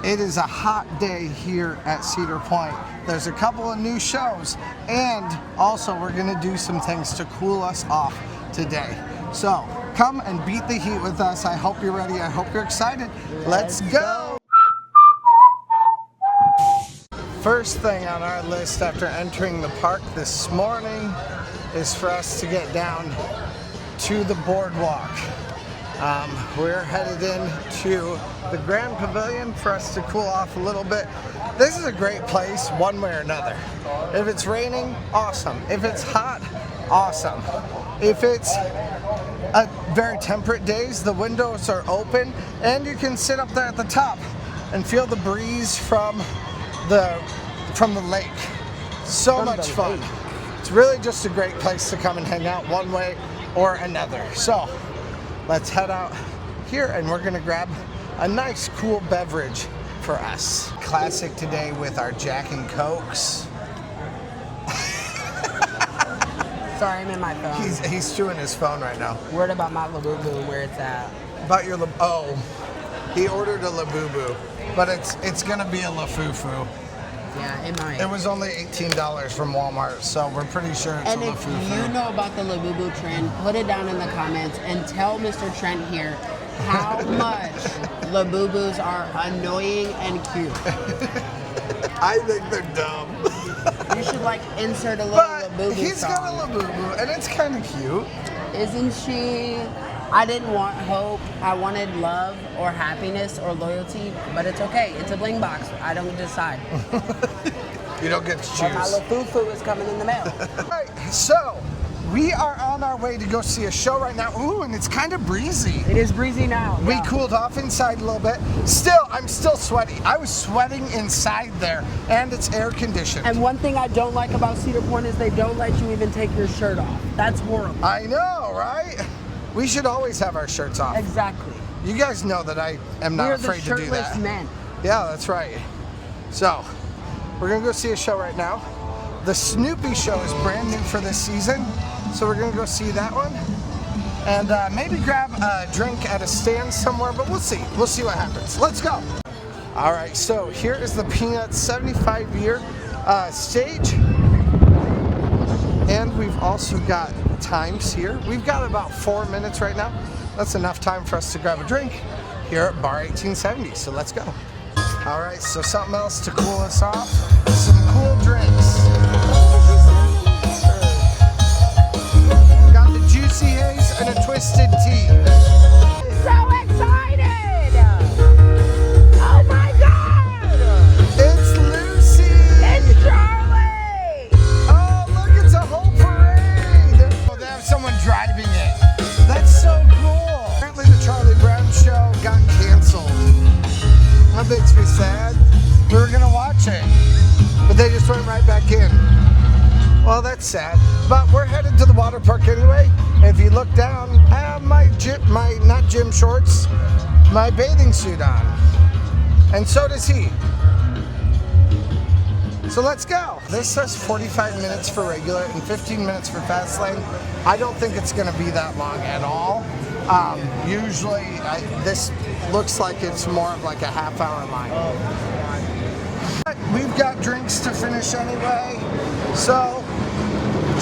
It is a hot day here at Cedar Point. There's a couple of new shows, and also we're gonna do some things to cool us off today. So come and beat the heat with us. I hope you're ready. I hope you're excited. Let's go. First thing on our list after entering the park this morning is for us to get down to the boardwalk. We're headed into the Grand Pavilion for us to cool off a little bit. This is a great place one way or another. If it's raining, awesome. If it's hot, awesome. If it's a very temperate days, the windows are open and you can sit up there at the top and feel the breeze from the lake. So much fun. It's really just a great place to come and hang out one way or another. So let's head out here and we're gonna grab a nice cool beverage for us. Classic today with our Jack and Cokes. Sorry, I'm in my phone. He's chewing his phone right now. Word about my Labubu, where it's at. About your he ordered a Labubu, but it's gonna be a Lafufu. Yeah, it might. It was only $18 from Walmart, so we're pretty sure it's a Lafufu. And if you know about the Labubu trend, put it down in the comments and tell Mr. Trent here how much Labubus are annoying and cute. I think they're dumb. You should insert a little Labubu he's song. got a Labubu, and it's kind of cute. Isn't she? I didn't want hope. I wanted love or happiness or loyalty, but it's okay. It's a bling box. I don't decide. You don't get to choose. But my Lafufu is coming in the mail. All right, so we are on our way to go see a show right now. Ooh, and it's kind of breezy. It is breezy now. We cooled off inside a little bit. I'm still sweaty. I was sweating inside there, and it's air conditioned. And one thing I don't like about Cedar Point is they don't let you even take your shirt off. That's horrible. I know, right? We should always have our shirts off. Exactly. You guys know that I am not afraid to do that. We're the shirtless men. Yeah, that's right. So, we're gonna go see a show right now. The Snoopy show is brand new for this season, so we're gonna go see that one. And maybe grab a drink at a stand somewhere, but we'll see. We'll see what happens. Let's go. All right, so here is the Peanuts 75-year stage. And we've also got times here. We've got about 4 minutes right now. That's enough time for us to grab a drink here at Bar 1870, so let's go. All right, so something else to cool us off, some cool drinks. Got the Juicy Haze and a Twisted Tea. So excited! Oh my God! It's Lucy! It's Charlie! Oh, look, it's a whole parade! Oh, they have someone driving it. That's so cool. Apparently the Charlie Brown show got canceled. That makes me sad. We were gonna watch it, but they just went right back in. Well, that's sad. But we're headed to the water park anyway. If you look down, I have my not gym shorts, my bathing suit on. And so does he. So let's go. This says 45 minutes for regular and 15 minutes for fast lane. I don't think it's gonna be that long at all. Usually this looks like it's more of like a half-hour line. But we've got drinks to finish anyway, so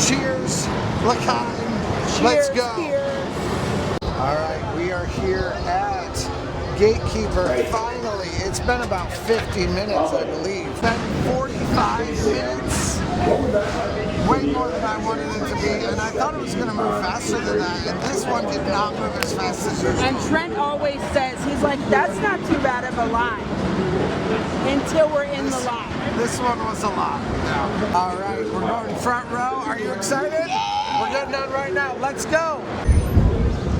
cheers, l'chaim, let's go. Cheers. All right, we are here at Gatekeeper. Finally, it's been about 50 minutes, I believe. It's been 45 minutes. Way more than I wanted it to be, and I thought it was going to move faster than that, and this one did not move as fast as usual. And Trent always says, he's like, that's not too bad of a line until we're in the line. This one was a lot. Yeah. All right, we're going front row. Are you excited? Yeah! We're getting done right now. Let's go.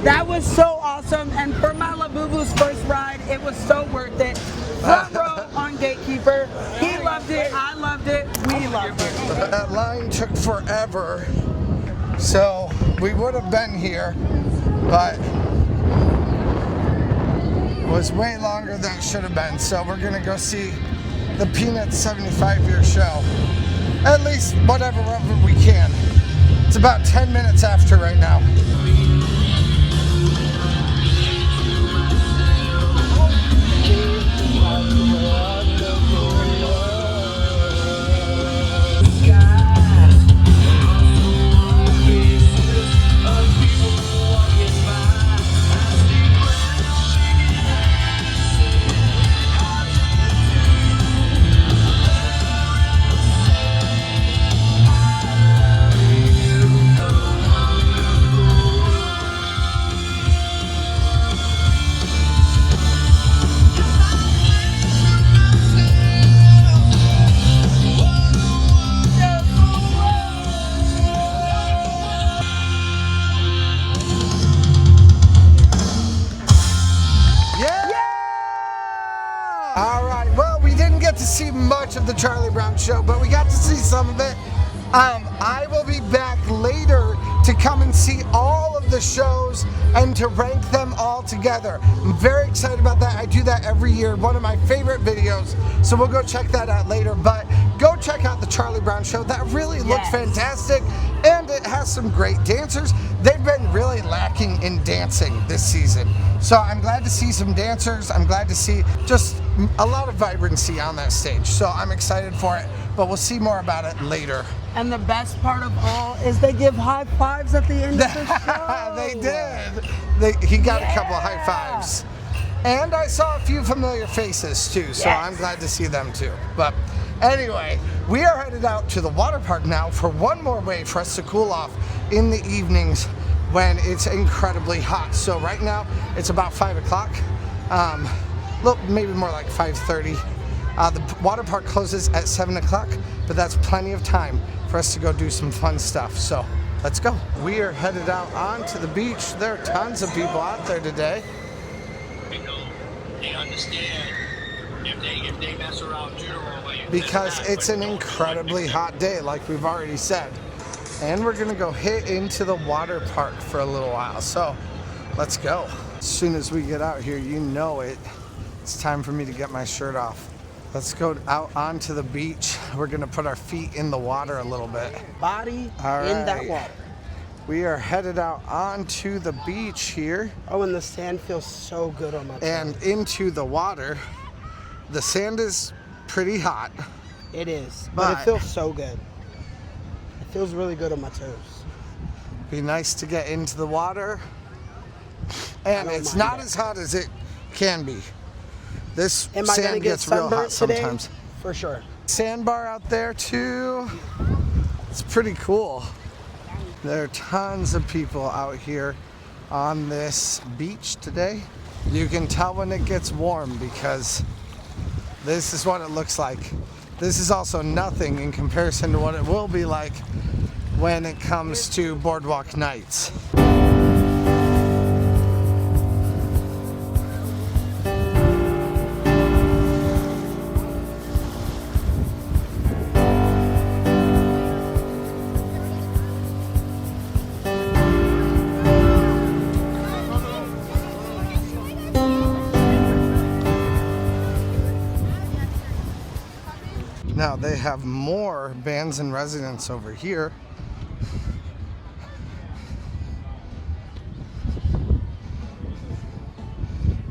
That was so awesome, and for my Labubu's first ride, it was so worth it. Front row on Gatekeeper. He loved it, I loved it, we loved it. That line took forever, so we would have been here, but it was way longer than it should have been. So we're gonna go see the Peanuts 75-year show. At least whatever we can. It's about 10 minutes after right now. right, well, we didn't get to see much of the Charlie Brown show, but we got to see some of it. I will be back later to come and see all of the shows and to rank them all together. I'm very excited about that. I do that every year, one of my favorite videos, so we'll go check that out later. But go check out the Charlie Brown show. That really looks fantastic, and it has some great dancers. They've been really lacking in dancing this season, so I'm glad to see some dancers. I'm glad to see just a lot of vibrancy on that stage, so I'm excited for it, but we'll see more about it later. And the best part of all is they give high fives at the end of the show. They did. He got a couple of high fives. And I saw a few familiar faces too, so I'm glad to see them too. But anyway, we are headed out to the water park now for one more way for us to cool off in the evenings when it's incredibly hot. So right now it's about 5 o'clock, maybe more like 5:30. The water park closes at 7 o'clock, but that's plenty of time for us to go do some fun stuff. So let's go. We are headed out onto the beach. There are tons of people out there today. They understand if they mess around too, because it's an incredibly hot day, like we've already said. And we're gonna go hit into the water park for a little while. So let's go. As soon as we get out here, you know it. It's time for me to get my shirt off. Let's go out onto the beach. We're gonna put our feet in the water a little bit. Body All in that right. water. We are headed out onto the beach here. Oh, and the sand feels so good on my toes. And into the water. The sand is pretty hot. It is, but it feels so good. It feels really good on my toes. Be nice to get into the water. And it's not as hot as it can be. This sand gets real hot sometimes. Today? For sure. Sandbar out there too. It's pretty cool. There are tons of people out here on this beach today. You can tell when it gets warm because this is what it looks like. This is also nothing in comparison to what it will be like when it comes to boardwalk nights. Now they have more bands in residence over here.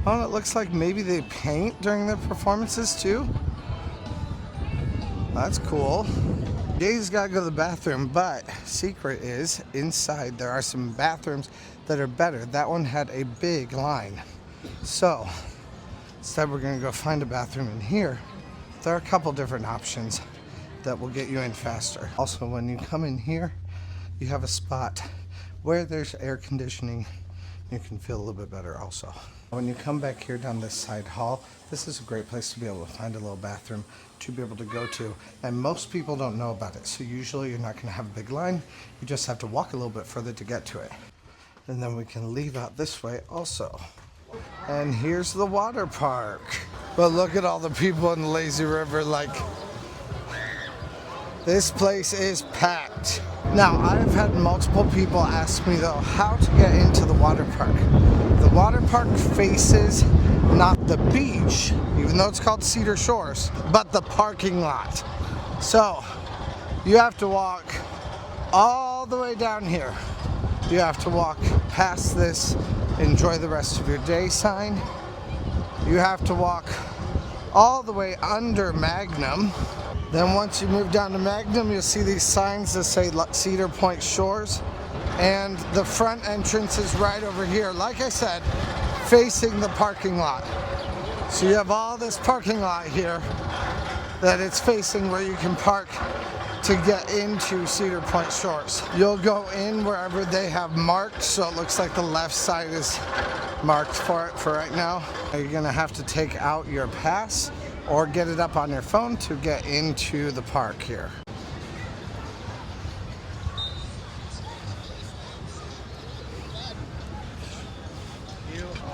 Oh, it looks like maybe they paint during their performances too. That's cool. Jay's gotta go to the bathroom, but secret is inside there are some bathrooms that are better. That one had a big line. So instead we're gonna go find a bathroom in here. There are a couple different options that will get you in faster. Also, when you come in here, you have a spot where there's air conditioning. You can feel a little bit better also. When you come back here down this side hall, this is a great place to be able to find a little bathroom to be able to go to. And most people don't know about it. So usually you're not gonna have a big line. You just have to walk a little bit further to get to it. And then we can leave out this way also. And here's the water park. But look at all the people in the lazy river, like, this place is packed. Now, I've had multiple people ask me though, how to get into the water park. The water park faces not the beach, even though it's called Cedar Shores, but the parking lot. So, you have to walk all the way down here. You have to walk past this enjoy the rest of your day sign. You have to walk all the way under Magnum. Then once you move down to Magnum, you'll see these signs that say Cedar Point Shores. And the front entrance is right over here, like I said, facing the parking lot. So you have all this parking lot here that it's facing where you can park to get into Cedar Point Shores. You'll go in wherever they have marked, so it looks like the left side is marked for it for right now. You're gonna have to take out your pass or get it up on your phone to get into the park here.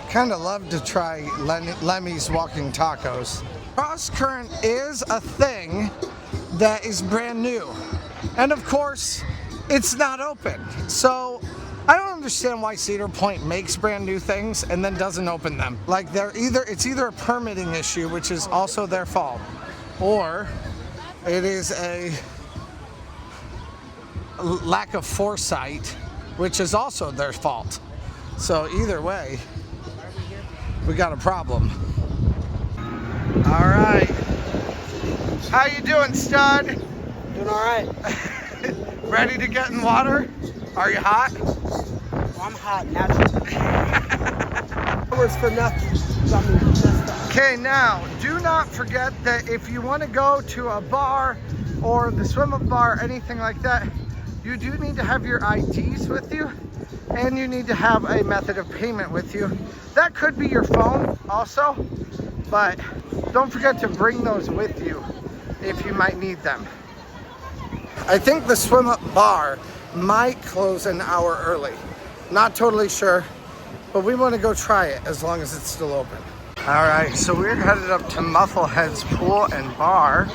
Kind of love to try Lemmy's walking tacos. Cross current is a thing that is brand new. And of course, it's not open. So I don't understand why Cedar Point makes brand new things and then doesn't open them. Like it's either a permitting issue, which is also their fault, or it is a lack of foresight, which is also their fault. So either way, we got a problem. All right. How you doing, stud? Doing all right. Ready to get in water? Are you hot? Well, I'm hot naturally. Hours for nothing. Okay, now do not forget that if you want to go to a bar or the swim-up bar, anything like that, you do need to have your IDs with you, and you need to have a method of payment with you. That could be your phone also, but don't forget to bring those with you if you might need them. I think the swim-up bar might close an hour early. Not totally sure, but we want to go try it as long as it's still open. All right, so we're headed up to Mufflehead's Pool and Bar,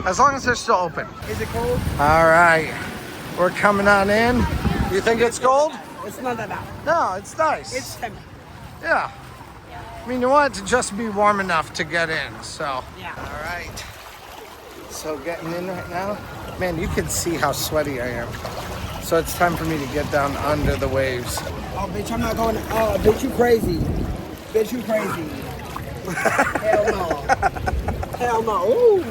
as long as they're still open. Is it cold? All right, we're coming on in. You think it's cold? It's not that bad. No, it's nice. It's tender. Yeah. I mean, you want it to just be warm enough to get in, so. Yeah. All right. So getting in right now. Man, you can see how sweaty I am. So it's time for me to get down under the waves. Oh, bitch, I'm not going. Oh, bitch, you crazy. Bitch, you crazy. Hell no. Hell no. Ooh.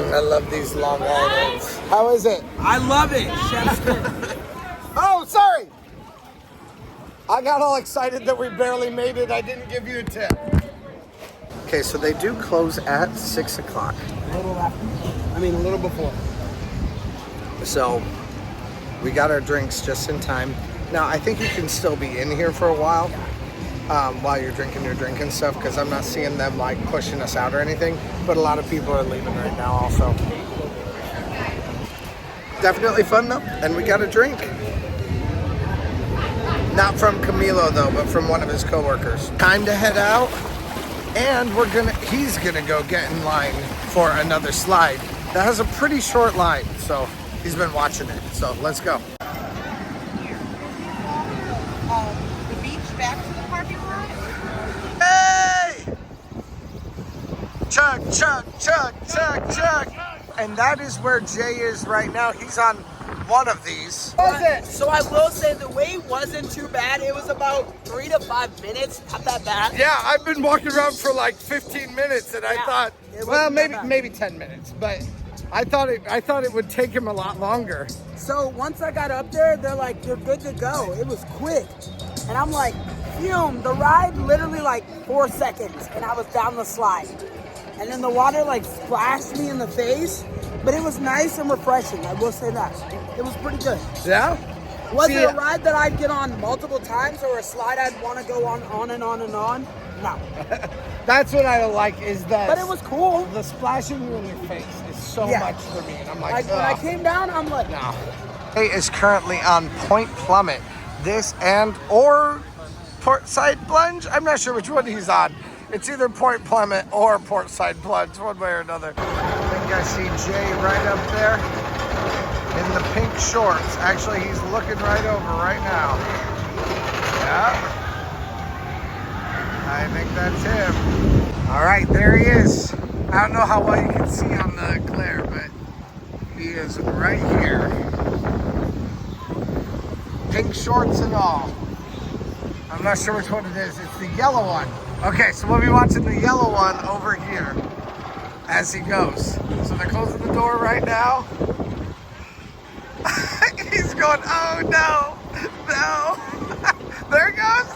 I love these Long Islands. How is it? I love it. Chef's kiss. Oh, sorry. I got all excited that we barely made it. I didn't give you a tip. Okay, so they do close at 6 o'clock. A little after. I mean, a little before. So we got our drinks just in time. Now, I think you can still be in here for a while you're drinking your drink and stuff, because I'm not seeing them like pushing us out or anything, but a lot of people are leaving right now also. Definitely fun though, and we got a drink. Not from Camilo though, but from one of his coworkers. Time to head out, and he's gonna go get in line for another slide that has a pretty short line, so he's been watching it. So let's go. The beach back to the parking lot. Hey! Chug, chug, chug, chug, chug. And that is where Jay is right now. He's on one of these. So I will say the wait wasn't too bad. It was about 3 to 5 minutes. Not that bad. Yeah, I've been walking around for like 15 minutes, and I thought, well, maybe 10 minutes, but I thought it would take him a lot longer. So once I got up there, they're like, "You're good to go." It was quick, and I'm like, "Fume!" The ride literally like 4 seconds, and I was down the slide, and then the water like splashed me in the face. But it was nice and refreshing. I will say that it was pretty good. Yeah. Was it a ride that I'd get on multiple times, or a slide I'd want to go on and on and on? No. That's what I like, is that. But it was cool. The splashing you in your face is so much for me, and I'm like, when I came down, I'm like, no. Jay is currently on Point Plummet. This or Portside Plunge. I'm not sure which one he's on. It's either Point Plummet or Portside Plunge, one way or another. I think I see Jay right up there in the pink shorts. Actually, he's looking right over right now. Yeah. I think that's him. All right, there he is. I don't know how well you can see on the glare, but he is right here. Pink shorts and all. I'm not sure which one it is. It's the yellow one. Okay, so we'll be watching the yellow one over here as he goes. So they're closing the door right now. He's going, oh no, no. There he goes.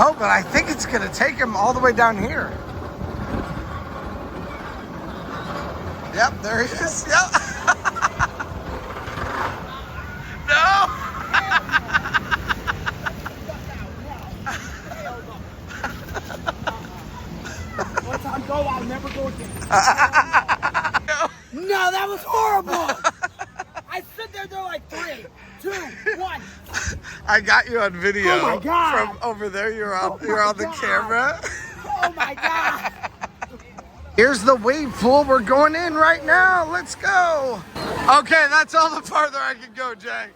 Oh, but I think it's gonna take him all the way down here. Yep, there he is. Yep. No. No, that was horrible. I stood there, they're like 3, 2, 1. I got you on video. Oh my God. From over there, you're on the God. camera. Oh my God. Here's the wave pool. We're going in right now. Let's go. Okay, that's all the farther I can go, Jay.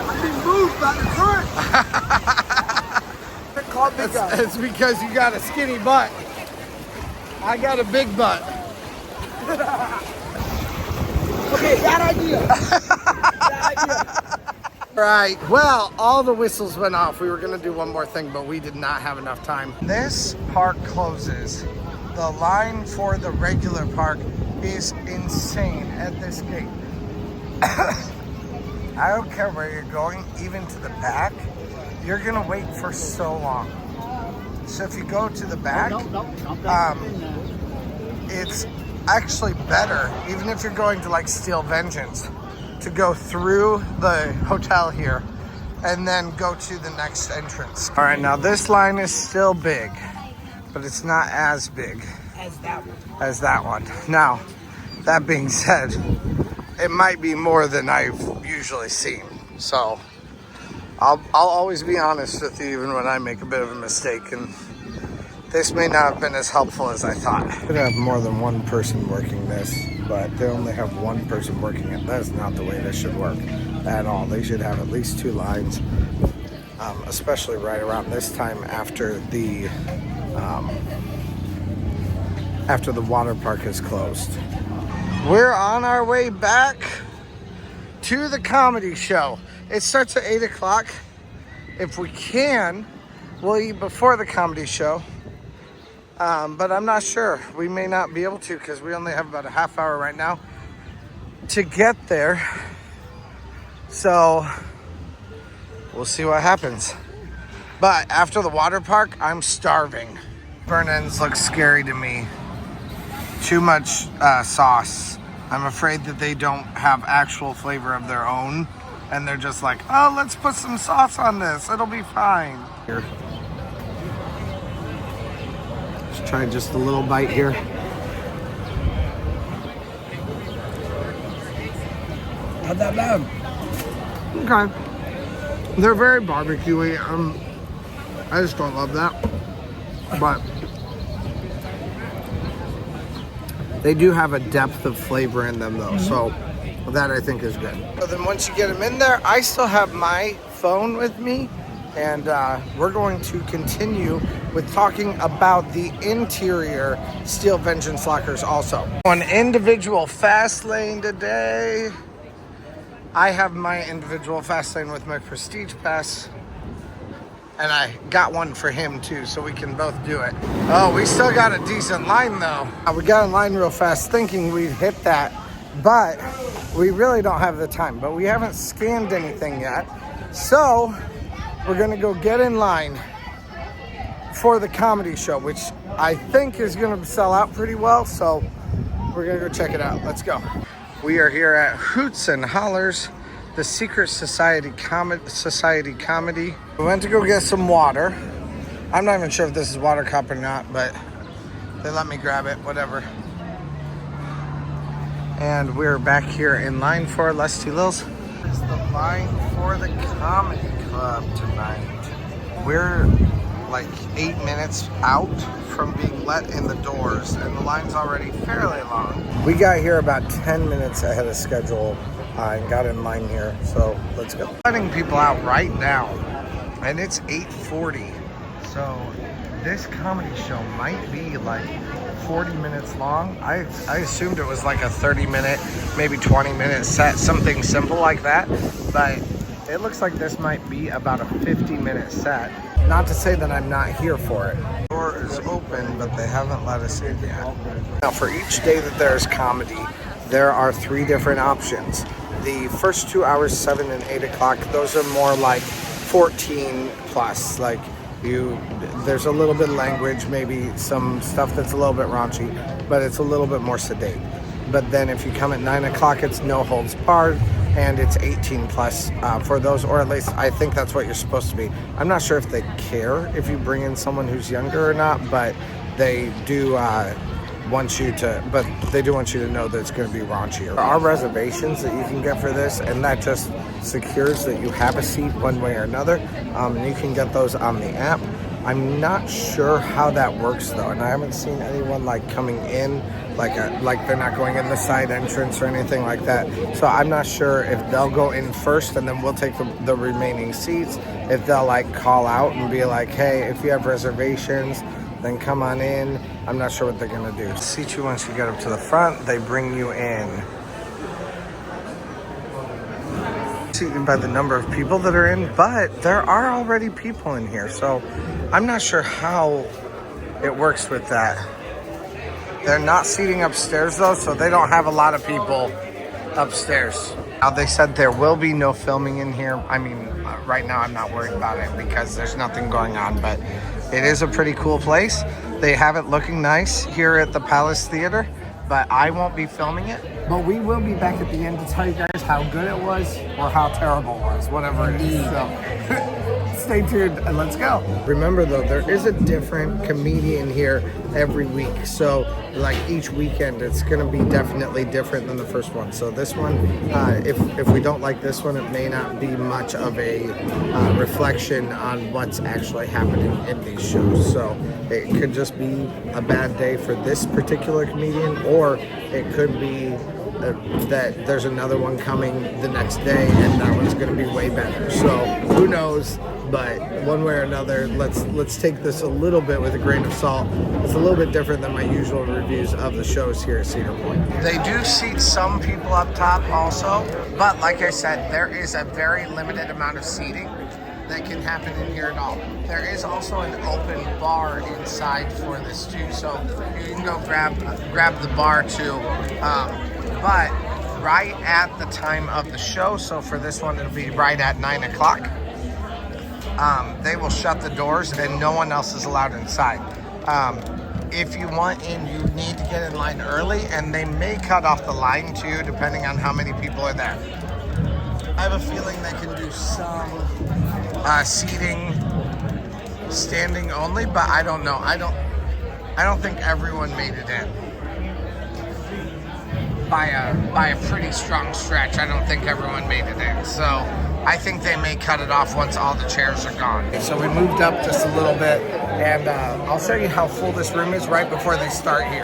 I'm being moved by the current. It's because you got a skinny butt. I got a big butt. Okay, bad idea. Bad idea. Right, well, all the whistles went off. We were gonna do one more thing, but we did not have enough time. This park closes. The line for the regular park is insane at this gate. I don't care where you're going, even to the back, you're gonna wait for so long. So if you go to the back, it's actually better, even if you're going to like Steel Vengeance, to go through the hotel here and then go to the next entrance. All right, now this line is still big, but it's not as big as that one. Now, that being said, it might be more than I've usually seen. So I'll always be honest with you, even when I make a bit of a mistake, and this may not have been as helpful as I thought. Could have more than one person working this, but they only have one person working it. That's not the way this should work at all. They should have at least 2 lines, especially right around this time after the water park is closed. We're on our way back to the comedy show. It starts at 8 o'clock. If we can, we'll eat before the comedy show. But I'm not sure. We may not be able to because we only have about a half hour right now to get there. So we'll see what happens. But after the water park, I'm starving. Burn ends look scary to me. Too much sauce. I'm afraid that they don't have actual flavor of their own. And they're just like, oh, let's put some sauce on this. It'll be fine. Here. Let's try just a little bite here. Not that bad. Okay. They're very barbecue-y. I just don't love that. But they do have a depth of flavor in them, though. So that I think is good. So then once you get them in there, I still have my phone with me. And we're going to continue with talking about the interior Steel Vengeance lockers also. An individual fast lane today. I have my individual fast lane with my Prestige Pass. And I got one for him too, so we can both do it. Oh, we still got a decent line though. We got in line real fast thinking we'd hit that, but we really don't have the time. But we haven't scanned anything yet. So we're gonna go get in line for the comedy show, which I think is gonna sell out pretty well. So we're gonna go check it out. Let's go. We are here at Hoots and Hollers, the Secret Society Comedy. We went to go get some water. I'm not even sure if this is water cup or not, but they let me grab it, whatever. And we're back here in line for Lusty Lils. It's the line for the comedy club tonight. We're like 8 minutes out from being let in the doors, and the line's already fairly long. We got here about 10 minutes ahead of schedule and got in line here, so let's go. Letting people out right now, and it's 8:40, so this comedy show might be like 40 minutes long. I assumed it was like a 30-minute, maybe 20-minute set, something simple like that, but it looks like this might be about a 50-minute set. Not to say that I'm not here for it. The door is open, but they haven't let us in yet. Now, for each day that there's comedy, there are 3 different options. The first 2 hours, 7 and 8 o'clock, those are more like 14 plus. Like there's a little bit of language, maybe some stuff that's a little bit raunchy, but it's a little bit more sedate. But then if you come at 9 o'clock, it's no holds barred. and it's 18 plus for those, or at least I think that's what you're supposed to be. I'm not sure if they care if you bring in someone who's younger or not, but they do want you to know that it's going to be raunchier. There are reservations that you can get for this, and that just secures that you have a seat one way or another, and you can get those on the app. I'm not sure how that works though, and I haven't seen anyone like coming in like they're not going in the side entrance or anything like that. So I'm not sure if they'll go in first and then we'll take the remaining seats. If they'll like call out and be like, hey, if you have reservations, then come on in. I'm not sure what they're gonna do. Seat you once you get up to the front, they bring you in. Seated by the number of people that are in, but there are already people in here, so I'm not sure how it works with that. They're not seating upstairs though, so they don't have a lot of people upstairs. Now they said there will be no filming in here. I mean, right now I'm not worried about it because there's nothing going on, but it is a pretty cool place. They have it looking nice here at the Palace Theater, but I won't be filming it. But we will be back at the end to tell you guys how good it was or how terrible it was, whatever it is. So stay tuned and let's go. Remember though, there is a different comedian here every week. So like each weekend, it's gonna be definitely different than the first one. So this one, if we don't like this one, it may not be much of a reflection on what's actually happening in these shows. So it could just be a bad day for this particular comedian, or it could be that there's another one coming the next day and that one's going to be way better. So who knows, but one way or another, let's take this a little bit with a grain of salt. It's a little bit different than my usual reviews of the shows here at Cedar Point. They do seat some people up top also, but like I said, there is a very limited amount of seating that can happen in here at all. There is also an open bar inside for this too, so you can go grab the bar too. But right at the time of the show, so for this one it'll be right at 9 o'clock, they will shut the doors and no one else is allowed inside. If you want in, you need to get in line early, and they may cut off the line too, depending on how many people are there. I have a feeling they can do some seating standing only, but I don't know. I don't think everyone made it in. By a pretty strong stretch, I don't think everyone made it in. So I think they may cut it off once all the chairs are gone. So we moved up just a little bit, and I'll show you how full this room is right before they start here.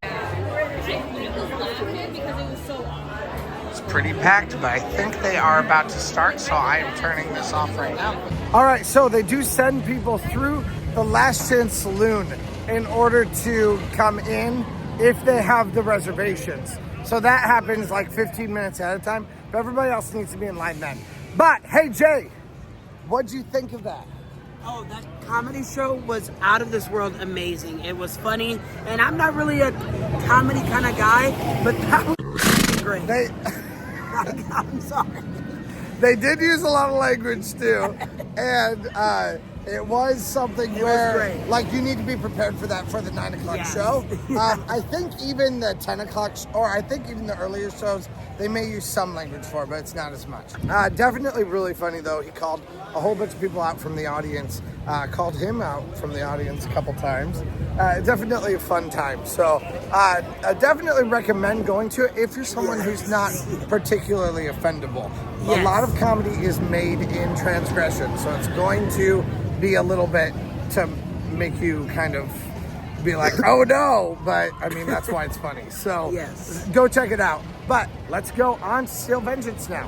It's pretty packed, but I think they are about to start, so I am turning this off right now. All right, so they do send people through the Last Chance Saloon in order to come in if they have the reservations. So that happens like 15 minutes at a time, but everybody else needs to be in line then. But hey, Jay, what'd you think of that? Oh, that comedy show was out of this world amazing. It was funny, and I'm not really a comedy kind of guy, but that was great. I'm sorry. They did use a lot of language too, and it was something where, like, you need to be prepared for that for the 9 o'clock show. I think even the 10 o'clock, or I think even the earlier shows, they may use some language for, but it's not as much. Definitely really funny though. He called a whole bunch of people out from the audience, called him out from the audience a couple times. Definitely a fun time. So I definitely recommend going to it if you're someone who's not particularly offendable. Yes. A lot of comedy is made in transgression, so it's going to be a little bit to make you kind of be like, oh no, but I mean, that's why it's funny. So yes, go check it out. But let's go on to Steel Vengeance now.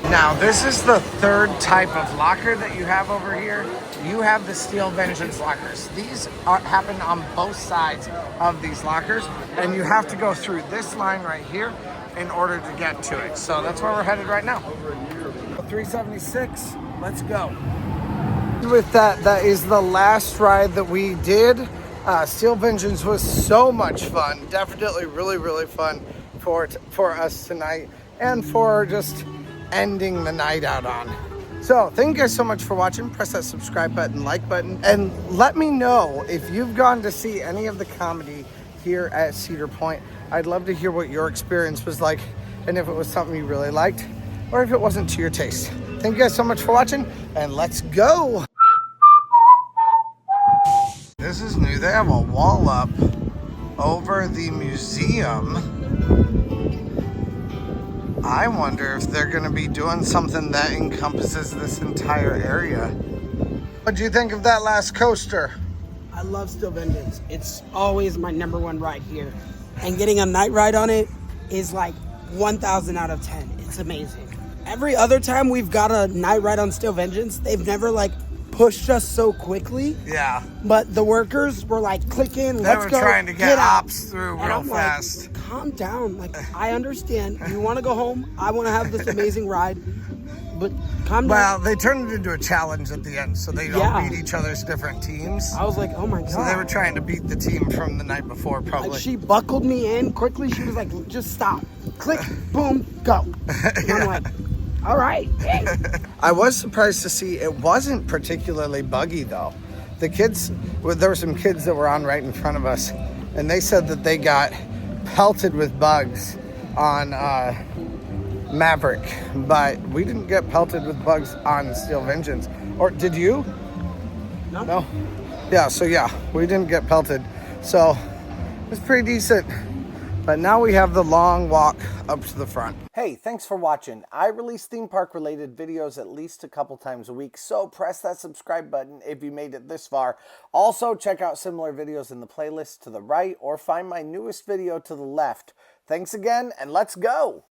Now, this is the third type of locker that you have over here. You have the Steel Vengeance lockers. These happen on both sides of these lockers, and you have to go through this line right here in order to get to it. So that's where we're headed right now. 376, let's go. With that is the last ride that we did. Steel Vengeance was so much fun. Definitely really fun for us tonight, and for just ending the night out on. So thank you guys so much for watching. Press that subscribe button, like button, and let me know if you've gone to see any of the comedy here at Cedar Point. I'd love to hear what your experience was like and if it was something you really liked or if it wasn't to your taste. Thank you guys so much for watching, and let's go. This is new. They have a wall up over the museum. I wonder if they're going to be doing something that encompasses this entire area. What do you think of that last coaster? I love Still Vengeance. It's always my #1 ride here. And getting a night ride on it is like 1,000 out of 10. It's amazing. Every other time we've got a night ride on Still Vengeance, they've never like pushed us so quickly. Yeah. But the workers were like clicking, They were trying to get ops through real fast. Like, calm down. Like, I understand. You want to go home. I want to have this amazing ride. But calm down. Well, they turned it into a challenge at the end, so they all beat each other's different teams. I was like, oh my God. So they were trying to beat the team from the night before, probably. Like, she buckled me in quickly. She was like, just stop. Click, boom, go. And I'm like, all right. Hey. I was surprised to see it wasn't particularly buggy, though. The kids, there were some kids that were on right in front of us, and they said that they got pelted with bugs on Maverick, but we didn't get pelted with bugs on Steel Vengeance. Or did you? No? Yeah, so yeah, we didn't get pelted. So it was pretty decent. But now we have the long walk up to the front. Hey, thanks for watching. I release theme park related videos at least a couple times a week, so press that subscribe button if you made it this far. Also, check out similar videos in the playlist to the right or find my newest video to the left. Thanks again, and let's go!